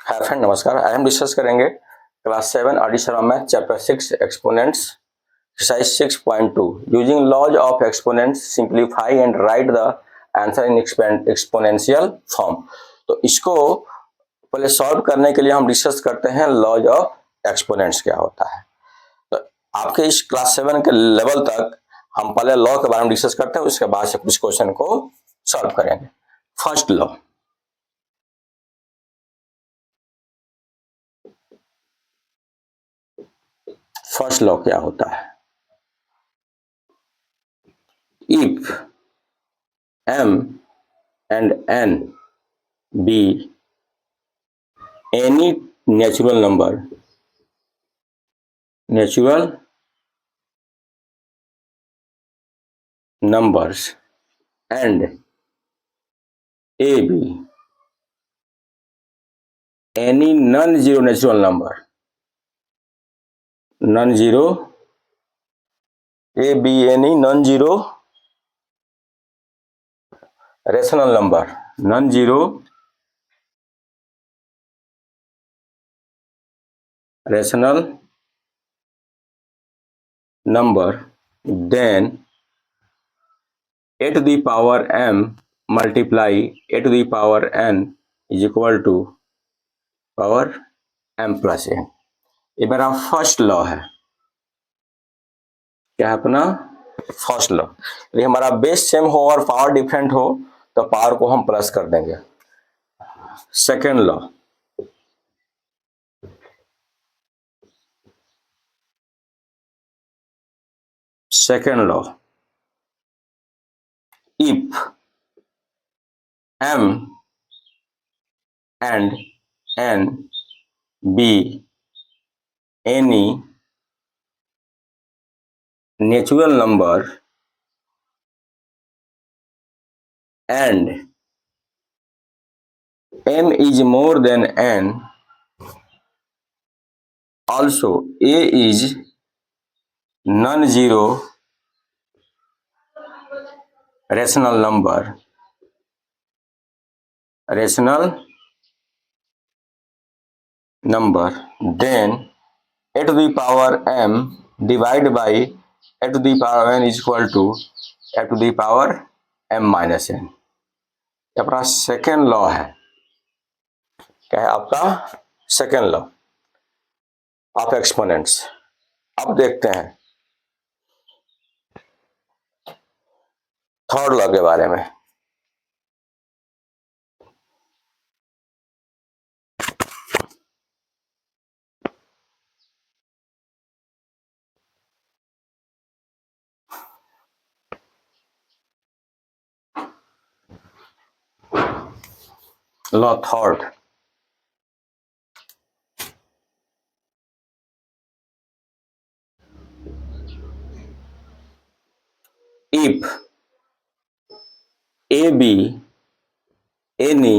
Hi friend, नमस्कार। आज हम डिस्कस करेंगे class 7 edition of math chapter 6 exponents exercise 6.2 using laws of exponents simplify and write the answer in exponential form. तो इसको पहले solve करने के लिए हम डिस्कस करते हैं लॉज ऑफ एक्सपोनेंट्स क्या होता है। तो आपके इस क्लास 7 के लेवल तक हम पहले लॉ के बारे में डिस्कस करते हैं, उसके बाद से कुछ क्वेश्चन को सॉल्व करेंगे। फर्स्ट लॉ, फर्स्ट लॉ क्या होता है? If m and n be any natural numbers and a be any non-zero natural number, non-zero a be any non-zero rational number, non-zero rational number, then a to the power m multiply a to the power n is equal to power m plus n। ये मेरा first law है। क्या है अपना first law. यदि हमारा base same हो और पावर डिफरेंट हो तो पावर को हम प्लस कर देंगे। Second law, if m and n be any natural number and m is more than n, also a is non-zero rational number, then a to the power m divided by a to the power n is equal to a to the power m minus n। ये अपना second law है। क्या है आपका second law of exponents. अब देखते हैं third law के बारे में। Law third, if a be any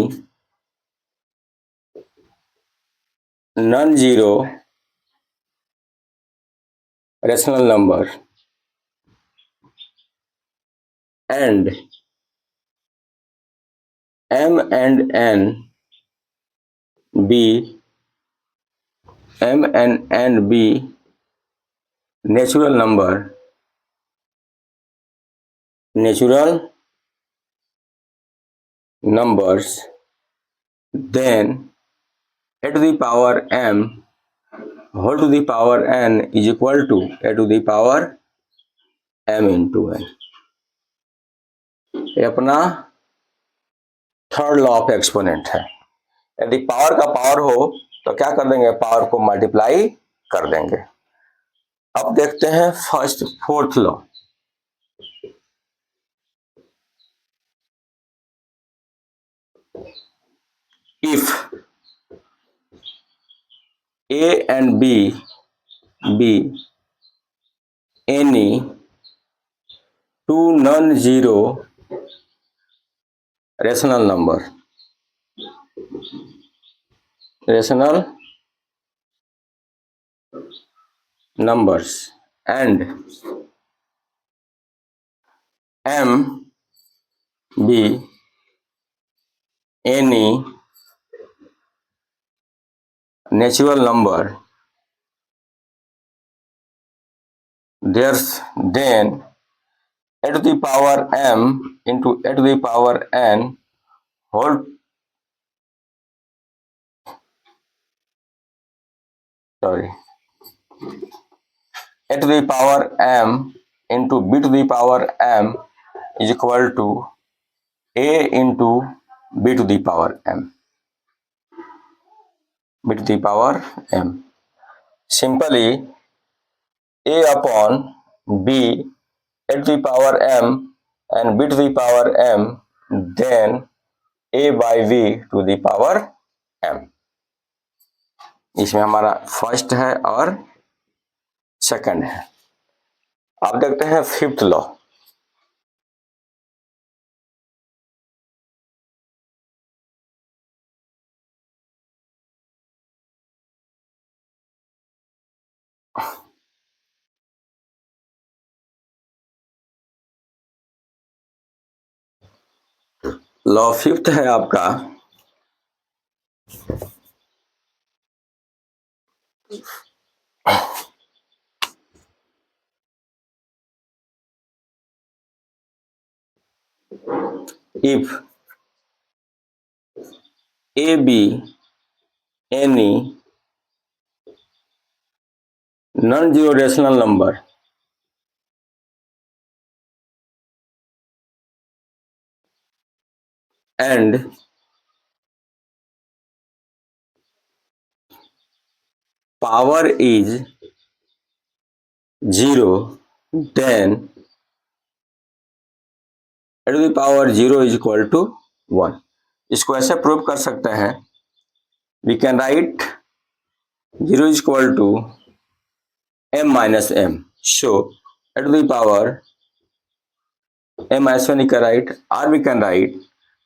non-zero rational number and m and n be natural numbers, then a to the power m whole to the power n is equal to a to the power m into n। ये अपना third law of exponent है। यदि power का power हो तो क्या कर देंगे, पावर को मल्टीप्लाई कर देंगे। अब देखते हैं fourth law. If a and b be any two non-zero rational numbers and m be any natural number, there's then a to the power m into a to the power n whole sorry a to the power m into b to the power m is equal to a into b to the power m, b to the power m. Simply a upon b a to the power m and b to the power m, then a by v to the power m. इसमें हमारा first है और second है. आप देखते हैं fifth law. Law fifth है आपका if a be any non-zero rational number and power is 0, then a to the power 0 is equal to 1. इसको ऐसे प्रूव कर सकते हैं. We can write 0 is equal to m minus m. So a to the power m minus 1 we can write, or we can write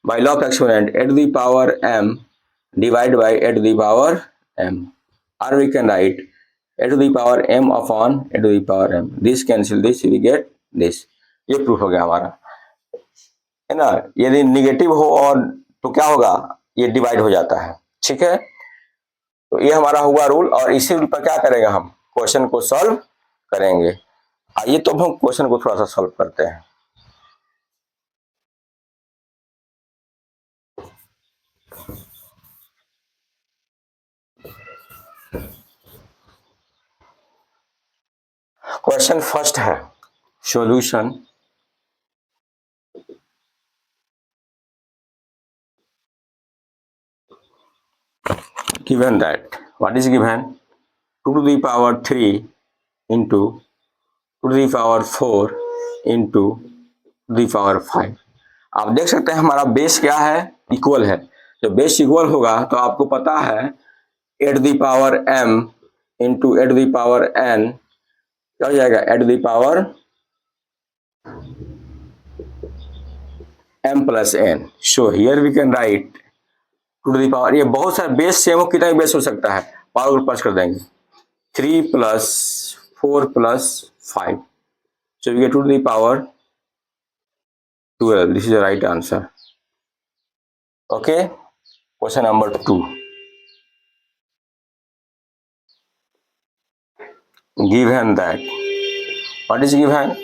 by law of exponent a to the power m divided by a to the power m, or we can write a to the power m upon a to the power m. This cancel this, we get this. ये proof हो गया हमारा, है ना. यदि negative हो और तो क्या होगा, ये डिवाइड हो जाता है. ठीक है, तो ये हमारा हुआ रूल, और इसी रूल पर क्या करेंगे, हम क्वेश्चन को सॉल्व करेंगे. आइए तो हम क्वेश्चन को थोड़ा सा सॉल्व करते हैं. क्वेश्चन फर्स्ट है solution. Given that, what is given? 2 to the power 3 into 2 to the power 4 into 2 to the power 5. आप देख सकते हैं हमारा बेस क्या है, इक्वल है. जब बेस इक्वल होगा तो आपको पता है a to the power m into a to the power n क्या हो जाएगा, a to the power m plus n. So here we can write 2 to the power, ये बहुत सारे बेस सेम हो, कितना भी बेस हो सकता है, पावर को प्लस कर देंगे. 3 plus 4 plus 5. So we get 2 to the power 12. This is the right answer. Okay. Question number 2. Given that, what is given?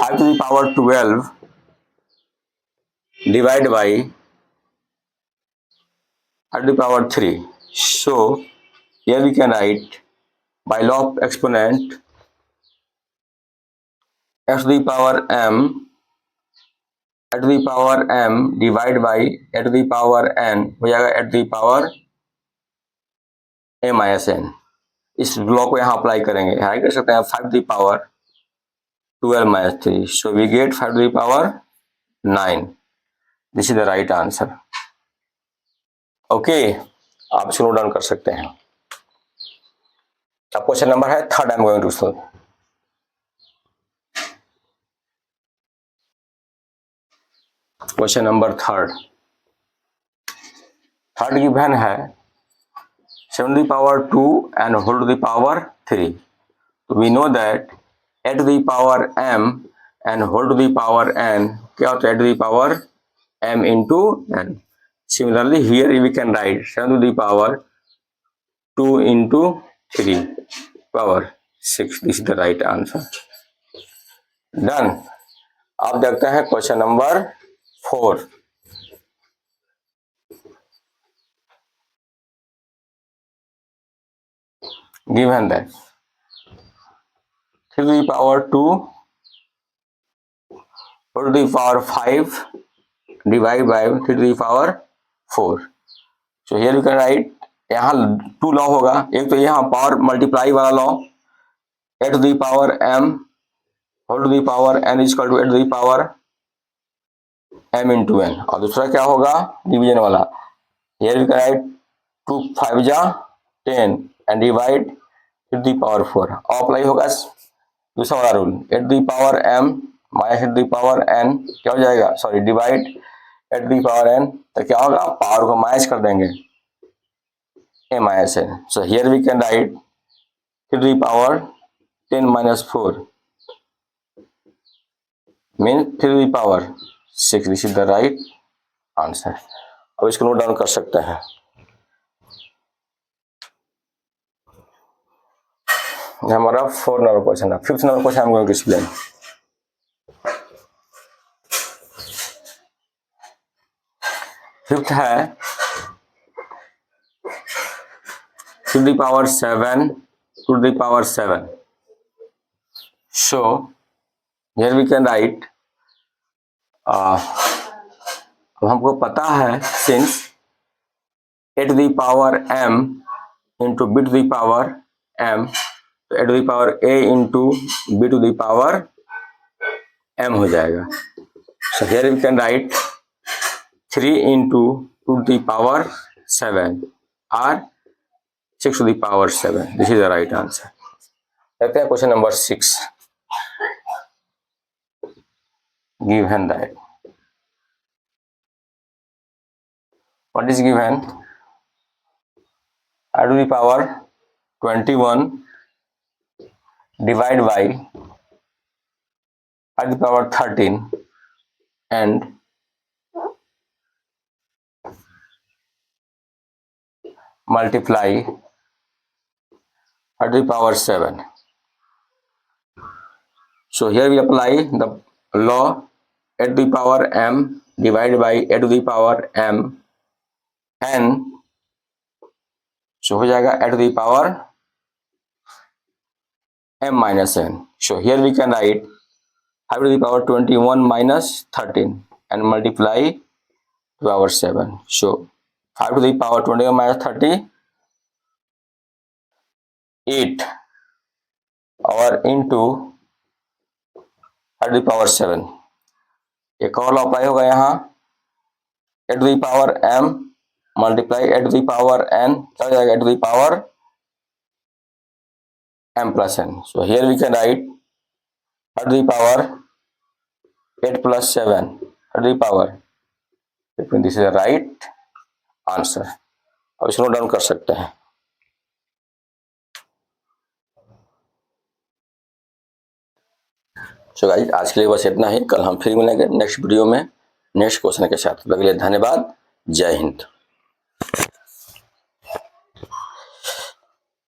5 to the power 12 divided by 5 to the power 3. So here we can write by law of exponent x to the power m a to the power m divided by a to the power n हो जाएगा a to the power a minus n. इस law को यहाँ apply करेंगे, यहाँ कर सकते हैं 5 to the power 12 minus 3. So we get 5 to the power 9. This is the right answer. Okay, आप इसको नोट डाउन कर सकते हैं. अब क्वेश्चन नंबर है third. I am going to solve. Question number third given है 7 to the power 2 and whole to the power 3. So we know that a to the power m and whole to the power n क्या होता है, a to the power m into n. Similarly here we can write 7 to the power 2 into 3 power 6. This is the right answer. Done. अब देखते हैं question number 4। Given that 3 to the power 2 to the power 5 divided by 3 to the power 4. So here you can write, यहाँ 2 law होगा। एक तो यहाँ power multiply वाला law, a to the power m whole to the power n is equal to a to the power m into n, और दूसरा क्या होगा डिवीजन वाला। here you can write 2 5 जा 10 and divide to the power 4। Apply होगा दूसरा वाला rule, a to the power m minus a to the power n क्या हो जाएगा, sorry divide a to the power n, तो क्या होगा पावर को माइनस कर देंगे a minus n। so here we can write 3 to the power 10 minus 4 means 3 to the power 6। this is the right answer। अब इसको नोट डाउन कर सकते हैं। हमारा 4 नंबर क्वेश्चन है। 5th नंबर क्वेश्चन हम गोइंग टू एक्सप्लेन। फिफ्थ है 2 to the power 7 to the power 7। so here we can write अब हमको पता है since a to the power m into b to the power m, तो a to the power a into b to the power m हो जाएगा। so here we can write 3 into 2 to the power 7 or 6 to the power 7। this is the right answer। देखते हैं question number 6। given that what is given, r to the power 21 divided by r to the power 13 and multiply r to the power 7। so here we apply the law a to the power m divided by a to the power m n, so हो जाएगा a to the power m minus n। so here we can write 5 to the power 21 minus 13 and multiply to power 7। so 5 to the power 21 minus 30 8 और into 5 to the power 7। एक और apply होगा यहाँ a to the power m multiply a to the power n, क्या हो जाएगा a to the power m plus n। so here we can write a to the power 8 plus 7 a to the power 15। this is the right answer। अब इसको note down कर सकते हैं। So guys आज के लिए बस इतना ही। कल हम फिर मिलेंगे नेक्स्ट वीडियो में नेक्स्ट क्वेश्चन के साथ। तब तक के लिए धन्यवाद। जय हिंद।